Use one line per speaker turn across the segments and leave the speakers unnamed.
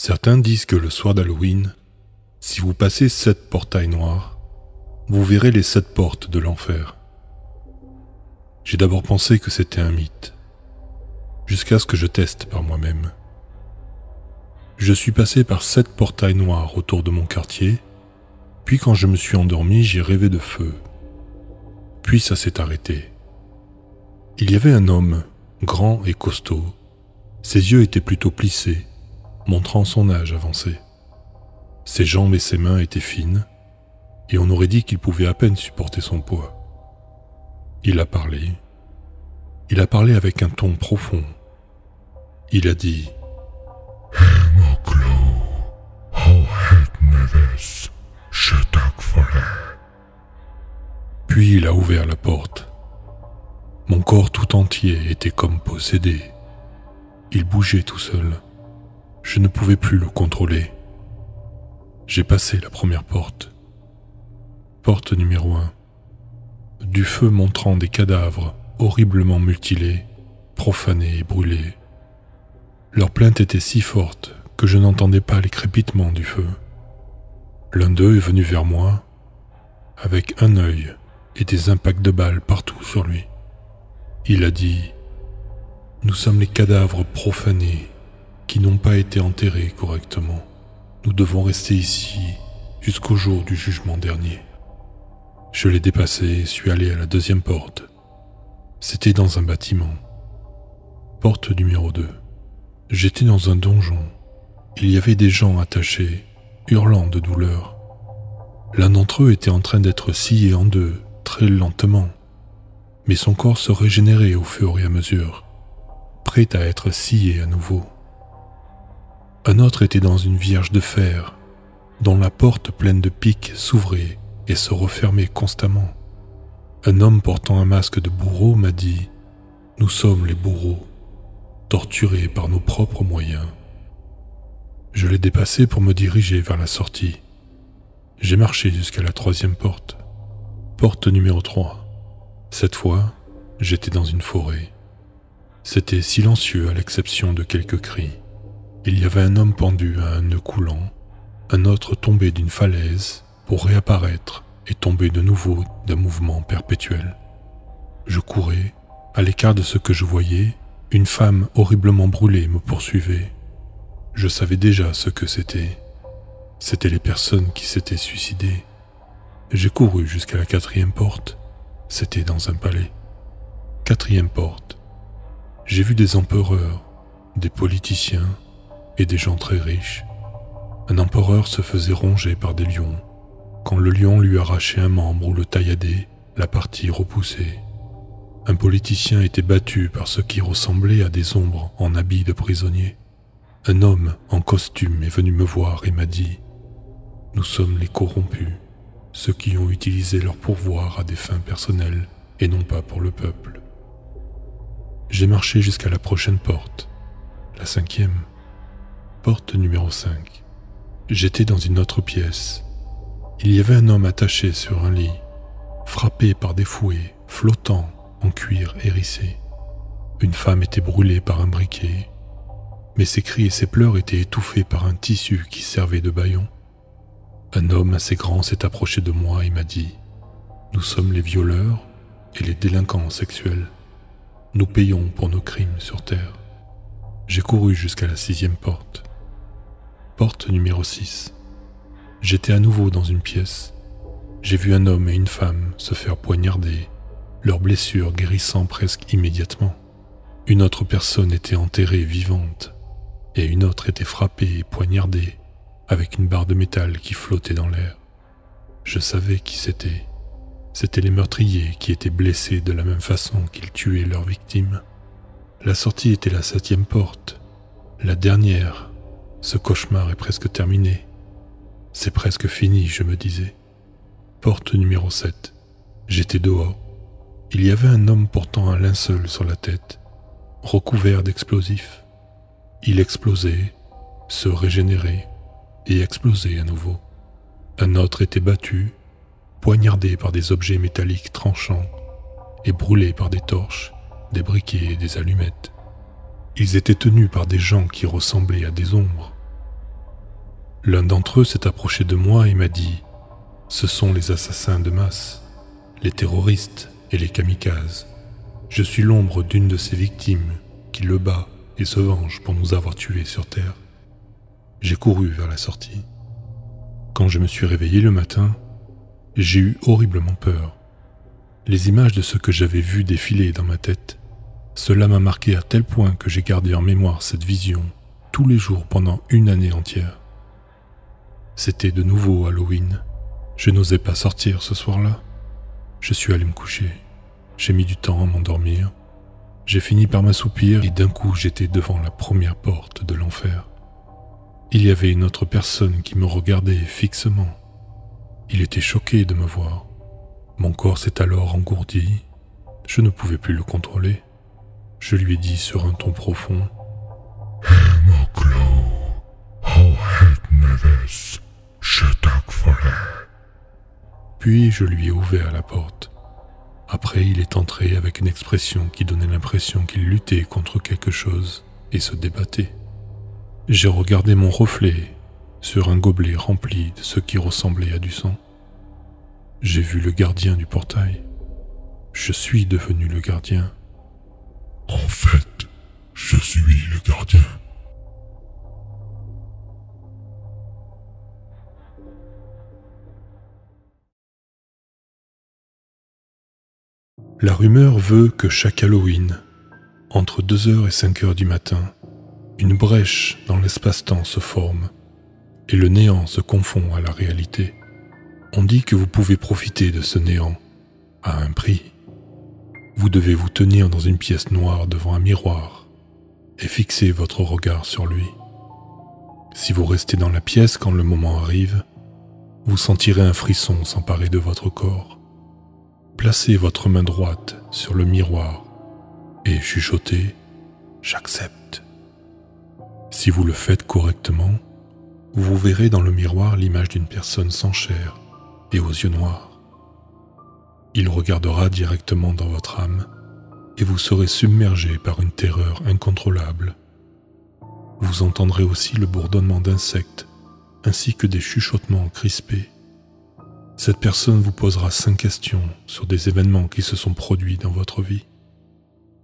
Certains disent que le soir d'Halloween, si vous passez 7 portails noirs, vous verrez les 7 portes de l'enfer. J'ai d'abord pensé que c'était un mythe, jusqu'à ce que je teste par moi-même. Je suis passé par 7 portails noirs autour de mon quartier, puis quand je me suis endormi, j'ai rêvé de feu. Puis ça s'est arrêté. Il y avait un homme, grand et costaud. Ses yeux étaient plutôt plissés, montrant son âge avancé. Ses jambes et ses mains étaient fines, et on aurait dit qu'il pouvait à peine supporter son poids. Il a parlé. Il a parlé avec un ton profond. Il a dit Puis il a ouvert la porte. Mon corps tout entier était comme possédé. Il bougeait tout seul. Je ne pouvais plus le contrôler. J'ai passé la première porte. Porte numéro 1. Du feu montrant des cadavres horriblement mutilés, profanés et brûlés. Leur plainte était si forte que je n'entendais pas les crépitements du feu. L'un d'eux est venu vers moi, avec un œil et des impacts de balles partout sur lui. Il a dit « Nous sommes les cadavres profanés qui n'ont pas été enterrés correctement. Nous devons rester ici jusqu'au jour du jugement dernier. » Je l'ai dépassé et suis allé à la deuxième porte. C'était dans un bâtiment. Porte numéro 2. J'étais dans un donjon. Il y avait des gens attachés, hurlant de douleur. L'un d'entre eux était en train d'être scié en deux, très lentement, mais son corps se régénérait au fur et à mesure, prêt à être scié à nouveau. Un autre était dans une vierge de fer, dont la porte pleine de pics s'ouvrait et se refermait constamment. Un homme portant un masque de bourreau m'a dit « Nous sommes les bourreaux, torturés par nos propres moyens. » Je l'ai dépassé pour me diriger vers la sortie. J'ai marché jusqu'à la troisième porte. Porte numéro 3. Cette fois, j'étais dans une forêt. C'était silencieux à l'exception de quelques cris. Il y avait un homme pendu à un nœud coulant, un autre tombé d'une falaise pour réapparaître et tomber de nouveau d'un mouvement perpétuel. Je courais, à l'écart de ce que je voyais, une femme horriblement brûlée me poursuivait. Je savais déjà ce que c'était. C'étaient les personnes qui s'étaient suicidées. J'ai couru jusqu'à la quatrième porte. C'était dans un palais. Quatrième porte. J'ai vu des empereurs, des politiciens et des gens très riches. Un empereur se faisait ronger par des lions. Quand le lion lui arrachait un membre ou le tailladait, la partie repoussait. Un politicien était battu par ce qui ressemblait à des ombres en habits de prisonnier. Un homme en costume est venu me voir et m'a dit « Nous sommes les corrompus, ceux qui ont utilisé leur pouvoir à des fins personnelles et non pas pour le peuple. » J'ai marché jusqu'à la prochaine porte, la 5e. Porte numéro 5. J'étais dans une autre pièce. Il y avait un homme attaché sur un lit, frappé par des fouets, flottant en cuir hérissé. Une femme était brûlée par un briquet, mais ses cris et ses pleurs étaient étouffés par un tissu qui servait de bâillon. Un homme assez grand s'est approché de moi et m'a dit « Nous sommes les violeurs et les délinquants sexuels. Nous payons pour nos crimes sur terre. » J'ai couru jusqu'à la 6e porte. Porte numéro 6. J'étais à nouveau dans une pièce. J'ai vu un homme et une femme se faire poignarder, leurs blessures guérissant presque immédiatement. Une autre personne était enterrée vivante, et une autre était frappée et poignardée, avec une barre de métal qui flottait dans l'air. Je savais qui c'était. C'étaient les meurtriers qui étaient blessés de la même façon qu'ils tuaient leurs victimes. La sortie était la 7e porte, la dernière. Ce cauchemar est presque terminé. C'est presque fini, je me disais. Porte numéro 7. J'étais dehors. Il y avait un homme portant un linceul sur la tête, recouvert d'explosifs. Il explosait, se régénérait et explosait à nouveau. Un autre était battu, poignardé par des objets métalliques tranchants et brûlé par des torches, des briquets et des allumettes. Ils étaient tenus par des gens qui ressemblaient à des ombres. L'un d'entre eux s'est approché de moi et m'a dit « Ce sont les assassins de masse, les terroristes et les kamikazes. Je suis l'ombre d'une de ces victimes qui le bat et se venge pour nous avoir tués sur Terre. » J'ai couru vers la sortie. Quand je me suis réveillé le matin, j'ai eu horriblement peur. Les images de ce que j'avais vu défiler dans ma tête, cela m'a marqué à tel point que j'ai gardé en mémoire cette vision tous les jours pendant une année entière. C'était de nouveau Halloween. Je n'osais pas sortir ce soir-là. Je suis allé me coucher. J'ai mis du temps à m'endormir. J'ai fini par m'assoupir et d'un coup j'étais devant la première porte de l'enfer. Il y avait une autre personne qui me regardait fixement. Il était choqué de me voir. Mon corps s'est alors engourdi. Je ne pouvais plus le contrôler. Je lui ai dit sur un ton profond « Puis je lui ai ouvert la porte. Après, il est entré avec une expression qui donnait l'impression qu'il luttait contre quelque chose et se débattait. J'ai regardé mon reflet sur un gobelet rempli de ce qui ressemblait à du sang. J'ai vu le gardien du portail. Je suis devenu le gardien. En fait, je suis le gardien. La rumeur veut que chaque Halloween, entre 2h et 5h du matin, une brèche dans l'espace-temps se forme et le néant se confond à la réalité. On dit que vous pouvez profiter de ce néant à un prix. Vous devez vous tenir dans une pièce noire devant un miroir et fixer votre regard sur lui. Si vous restez dans la pièce quand le moment arrive, vous sentirez un frisson s'emparer de votre corps. Placez votre main droite sur le miroir et chuchotez « J'accepte ». Si vous le faites correctement, vous verrez dans le miroir l'image d'une personne sans chair et aux yeux noirs. Il regardera directement dans votre âme et vous serez submergé par une terreur incontrôlable. Vous entendrez aussi le bourdonnement d'insectes ainsi que des chuchotements crispés. Cette personne vous posera 5 questions sur des événements qui se sont produits dans votre vie.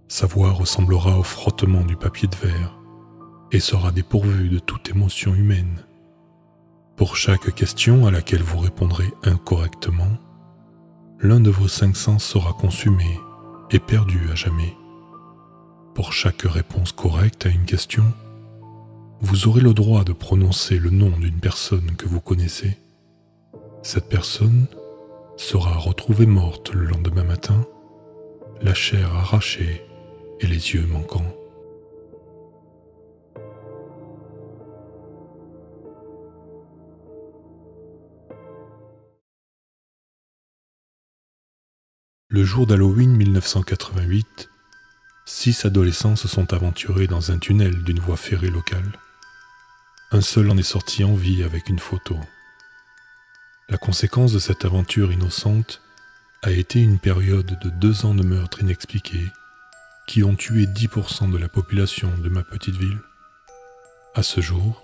Sa voix ressemblera au frottement du papier de verre et sera dépourvue de toute émotion humaine. Pour chaque question à laquelle vous répondrez incorrectement, l'un de vos 5 sens sera consumé et perdu à jamais. Pour chaque réponse correcte à une question, vous aurez le droit de prononcer le nom d'une personne que vous connaissez. Cette personne sera retrouvée morte le lendemain matin, la chair arrachée et les yeux manquants. Le jour d'Halloween 1988, 6 adolescents se sont aventurés dans un tunnel d'une voie ferrée locale. Un seul en est sorti en vie avec une photo. La conséquence de cette aventure innocente a été une période de 2 ans de meurtres inexpliqués qui ont tué 10% de la population de ma petite ville. À ce jour,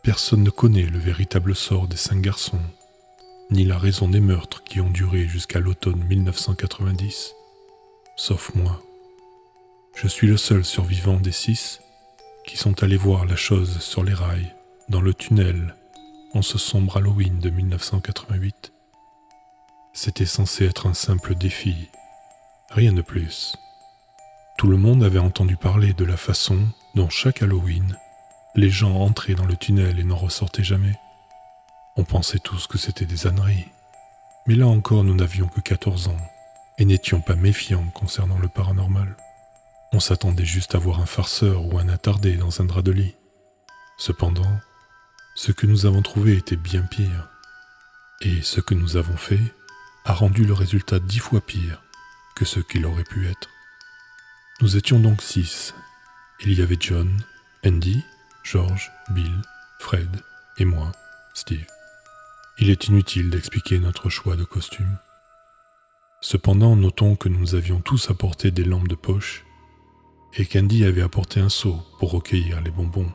personne ne connaît le véritable sort des 5 garçons, ni la raison des meurtres qui ont duré jusqu'à l'automne 1990, sauf moi. Je suis le seul survivant des 6 qui sont allés voir la chose sur les rails, dans le tunnel, en ce sombre Halloween de 1988. C'était censé être un simple défi, rien de plus. Tout le monde avait entendu parler de la façon dont chaque Halloween, les gens entraient dans le tunnel et n'en ressortaient jamais. On pensait tous que c'était des âneries. Mais là encore, nous n'avions que 14 ans et n'étions pas méfiants concernant le paranormal. On s'attendait juste à voir un farceur ou un attardé dans un drap de lit. Cependant, ce que nous avons trouvé était bien pire. Et ce que nous avons fait a rendu le résultat 10 fois pire que ce qu'il aurait pu être. Nous étions donc 6. Il y avait John, Andy, George, Bill, Fred et moi, Steve. Il est inutile d'expliquer notre choix de costume. Cependant, notons que nous avions tous apporté des lampes de poche et qu'Andy avait apporté un seau pour recueillir les bonbons.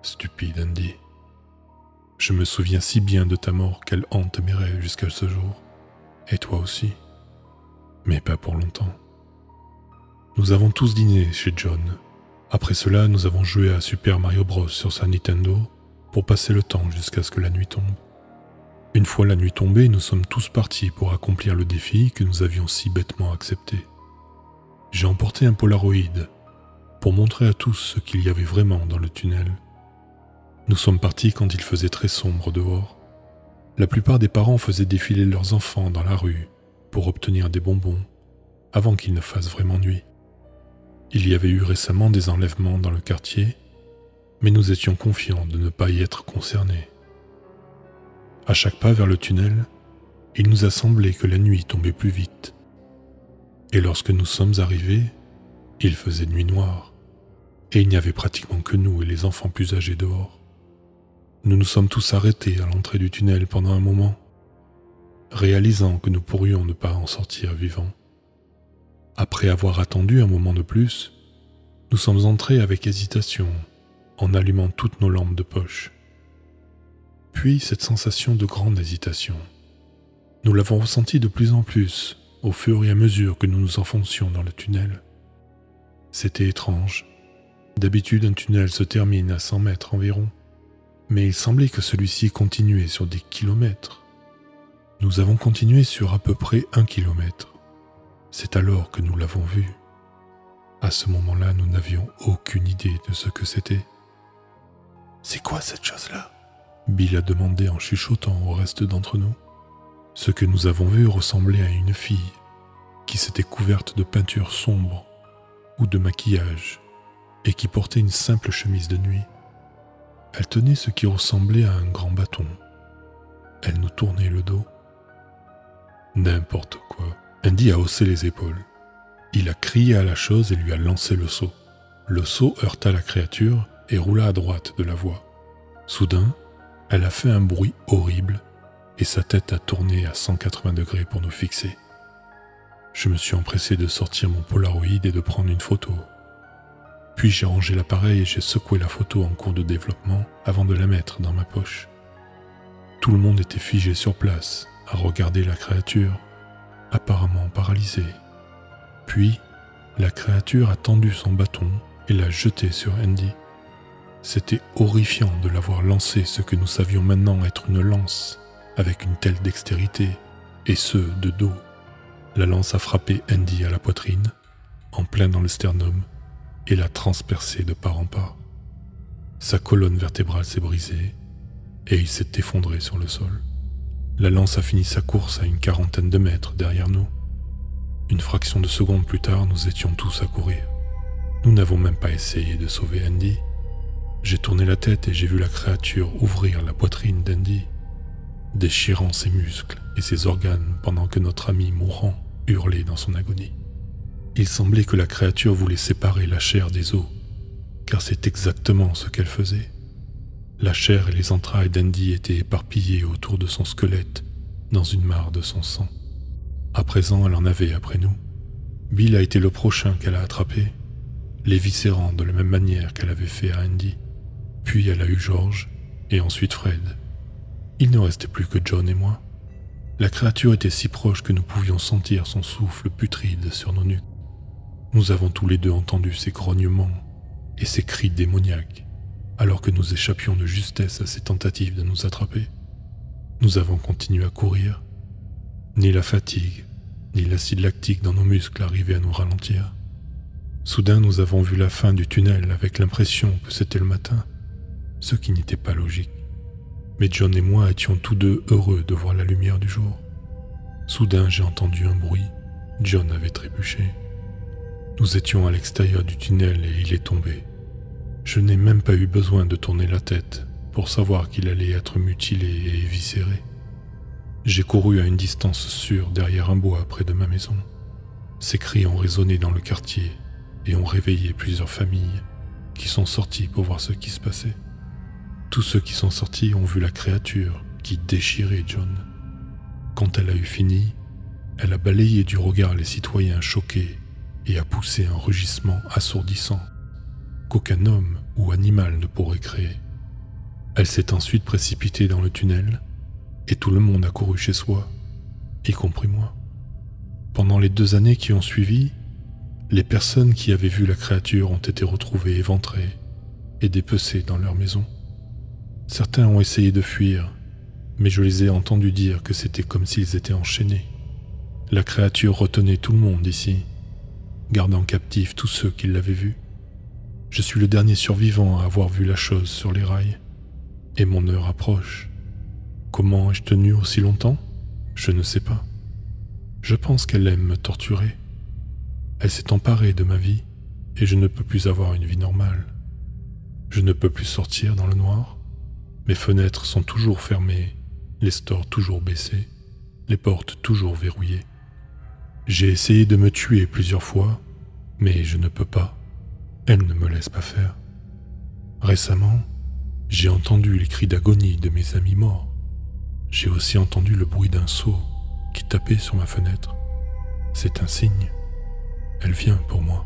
Stupide Andy. Je me souviens si bien de ta mort qu'elle hante mes rêves jusqu'à ce jour. Et toi aussi. Mais pas pour longtemps. Nous avons tous dîné chez John. Après cela, nous avons joué à Super Mario Bros sur sa Nintendo pour passer le temps jusqu'à ce que la nuit tombe. Une fois la nuit tombée, nous sommes tous partis pour accomplir le défi que nous avions si bêtement accepté. J'ai emporté un Polaroid pour montrer à tous ce qu'il y avait vraiment dans le tunnel. Nous sommes partis quand il faisait très sombre dehors. La plupart des parents faisaient défiler leurs enfants dans la rue pour obtenir des bonbons avant qu'il ne fasse vraiment nuit. Il y avait eu récemment des enlèvements dans le quartier, mais nous étions confiants de ne pas y être concernés. À chaque pas vers le tunnel, il nous a semblé que la nuit tombait plus vite. Et lorsque nous sommes arrivés, il faisait nuit noire, et il n'y avait pratiquement que nous et les enfants plus âgés dehors. Nous nous sommes tous arrêtés à l'entrée du tunnel pendant un moment, réalisant que nous pourrions ne pas en sortir vivants. Après avoir attendu un moment de plus, nous sommes entrés avec hésitation, en allumant toutes nos lampes de poche. Puis cette sensation de grande hésitation, nous l'avons ressentie de plus en plus au fur et à mesure que nous nous enfoncions dans le tunnel. C'était étrange. D'habitude, un tunnel se termine à 100 mètres environ, mais il semblait que celui-ci continuait sur des kilomètres. Nous avons continué sur à peu près 1 kilomètre. C'est alors que nous l'avons vu. À ce moment-là, nous n'avions aucune idée de ce que c'était. « C'est quoi cette chose-là » Bill a demandé en chuchotant au reste d'entre nous. Ce que nous avons vu ressemblait à une fille qui s'était couverte de peinture sombre ou de maquillage et qui portait une simple chemise de nuit. Elle tenait ce qui ressemblait à un grand bâton. Elle nous tournait le dos. N'importe quoi. Andy a haussé les épaules. Il a crié à la chose et lui a lancé le seau. Le seau heurta la créature et roula à droite de la voie. Soudain, elle a fait un bruit horrible et sa tête a tourné à 180 degrés pour nous fixer. Je me suis empressé de sortir mon Polaroid et de prendre une photo. Puis j'ai rangé l'appareil et j'ai secoué la photo en cours de développement avant de la mettre dans ma poche. Tout le monde était figé sur place à regarder la créature, apparemment paralysée. Puis, la créature a tendu son bâton et l'a jeté sur Andy. C'était horrifiant de l'avoir lancé ce que nous savions maintenant être une lance, avec une telle dextérité, et ce, de dos. La lance a frappé Andy à la poitrine, en plein dans le sternum, et l'a transpercé de part en part. Sa colonne vertébrale s'est brisée, et il s'est effondré sur le sol. La lance a fini sa course à une 40aine de mètres derrière nous. Une fraction de seconde plus tard, nous étions tous à courir. Nous n'avons même pas essayé de sauver Andy. J'ai tourné la tête et j'ai vu la créature ouvrir la poitrine d'Andy, déchirant ses muscles et ses organes pendant que notre ami mourant hurlait dans son agonie. Il semblait que la créature voulait séparer la chair des os, car c'est exactement ce qu'elle faisait. La chair et les entrailles d'Andy étaient éparpillées autour de son squelette, dans une mare de son sang. À présent, elle en avait après nous. Bill a été le prochain qu'elle a attrapé, l'éviscérant de la même manière qu'elle avait fait à Andy. Puis elle a eu George, et ensuite Fred. Il ne restait plus que John et moi. La créature était si proche que nous pouvions sentir son souffle putride sur nos nuques. Nous avons tous les deux entendu ses grognements et ses cris démoniaques, alors que nous échappions de justesse à ses tentatives de nous attraper. Nous avons continué à courir. Ni la fatigue, ni l'acide lactique dans nos muscles arrivaient à nous ralentir. Soudain, nous avons vu la fin du tunnel avec l'impression que c'était le matin, ce qui n'était pas logique. Mais John et moi étions tous deux heureux de voir la lumière du jour. Soudain, j'ai entendu un bruit. John avait trébuché. Nous étions à l'extérieur du tunnel et il est tombé. Je n'ai même pas eu besoin de tourner la tête pour savoir qu'il allait être mutilé et éviscéré. J'ai couru à une distance sûre derrière un bois près de ma maison. Ces cris ont résonné dans le quartier et ont réveillé plusieurs familles qui sont sorties pour voir ce qui se passait. Tous ceux qui sont sortis ont vu la créature qui déchirait John. Quand elle a eu fini, elle a balayé du regard les citoyens choqués et a poussé un rugissement assourdissant qu'aucun homme ou animal ne pourrait créer. Elle s'est ensuite précipitée dans le tunnel et tout le monde a couru chez soi, y compris moi. Pendant les 2 années qui ont suivi, les personnes qui avaient vu la créature ont été retrouvées éventrées et dépecées dans leur maison. Certains ont essayé de fuir, mais je les ai entendus dire que c'était comme s'ils étaient enchaînés. La créature retenait tout le monde ici, gardant captifs tous ceux qui l'avaient vue. Je suis le dernier survivant à avoir vu la chose sur les rails, et mon heure approche. Comment ai-je tenu aussi longtemps? Je ne sais pas. Je pense qu'elle aime me torturer. Elle s'est emparée de ma vie, et je ne peux plus avoir une vie normale. Je ne peux plus sortir dans le noir. Mes fenêtres sont toujours fermées, les stores toujours baissés, les portes toujours verrouillées. J'ai essayé de me tuer plusieurs fois, mais je ne peux pas. Elle ne me laisse pas faire. Récemment, j'ai entendu les cris d'agonie de mes amis morts. J'ai aussi entendu le bruit d'un seau qui tapait sur ma fenêtre. C'est un signe. Elle vient pour moi.